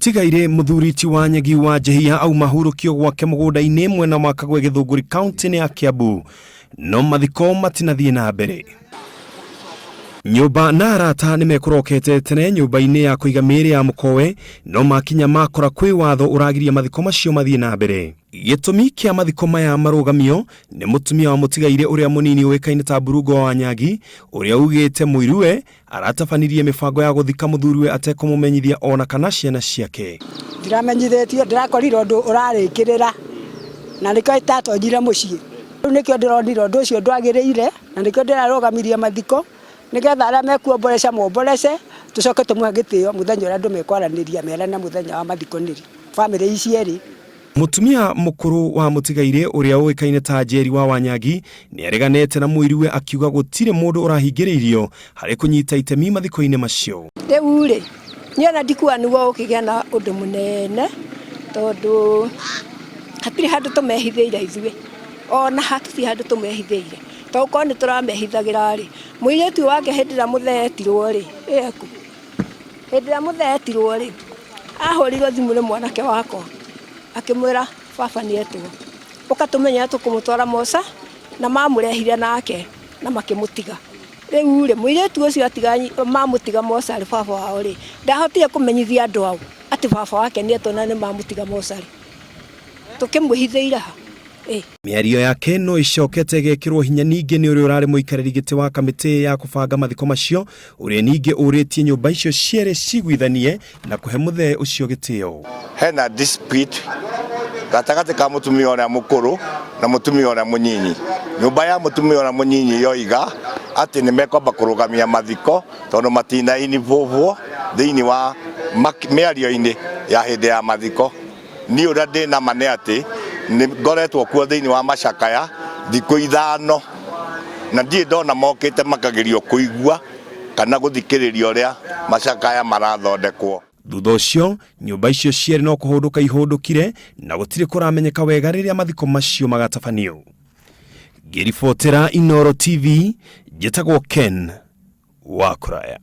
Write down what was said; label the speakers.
Speaker 1: Mutigaire muthuriti wa Nyagi wa Njehia au mahurukio gwake mugunda-ini mwena wa Kagwe Githunguri kaunti ya Kiambu no mathiko matinathie na mbere. Nyumba na arata nimekurokete tene nyumba-ini ya kuiga miiri ya mukowe no makinya makora kwi watho uragiria mathiko macio mathie na mbere. Gitumi kia mathiko maya marugamio ni mutumia wa mutigaire uria munini uikaine ta Burungo wa Nyagi uria ugite muiruwe aratabanirie mibango ya guthika muthuriwe atekumumenyithia ona kana ciana ciake.
Speaker 2: Ndiramenyithitio ndirakorirwo ndu urarikirira na nikio itatonjire mucii. Riu nikio ndironire ndu ucio ndwagiriire na nikio ndirarugamirie mathiko nigetha aria mekuomboreca momborece tucoke tumwe gitio muthenya uria andu mekwaraniria merana muthenya wa mathiko niri family ici eri.
Speaker 1: Mutumia mukuru wa mutigaire uria uikaine ta Njeri wa Wanyagi ni areganete na muiriwe akiuga gutire mundu urahingiririo hari kunyita itemi mathiko-ini macio.
Speaker 3: Riu ri niona ndikua nugo ukigia na undu munene tondu hatiri handu tumehithiire ithue ona hatuti handu tumehithiire toko ni turamehithagira ri muiretu wake hindira muthetirwo ri eku hindira muthetirwo ri ahurigo thimu ni mwanake wako akimwira baba ni etwo ukatumenya tukumutwara Mosa na mamurehire nake na makimutiga. Riu ri muiretu ucio atigani mamutiga Mosa ri baba wao ri ndahotire kumenyithia andu au ati baba wake ni etwo na ni mamutiga Mosa ri tukimwihithiira ha.
Speaker 1: Miario yake no icokete gekirwo hinya ningi ni uria urari muikariri giti wa kamiti ya kubanga mathiko macio uria ningi uritie nyumba icio ciere cigwithanie na kuhe muthe ucio gitio.
Speaker 4: Hena dispute gatagati ka mutumia uria mukuru na mutumia uria munyinyi. Nyumba ya mutumia uria munyinyi yoiga ati ni mekwamba kurugamia mathiko tondu matina involvwo thiini wa miario-ini ya hindi ya mathiko. Ni uria ndina mane ati ni ngoretwo kuo thiini wa macakaya thikũ 5 na ndie ndona mokite makagerio kuigua kana guthikiriria uria macakaya marathondekwo.
Speaker 1: Thutha ucio nyumba icio cieri no kuhunduka ihundukire na gutire kuramenyeka wega riria mathiko macio magatabanio. Ngiribotera Inooro TV, njitagwo Ken wa Kuraya.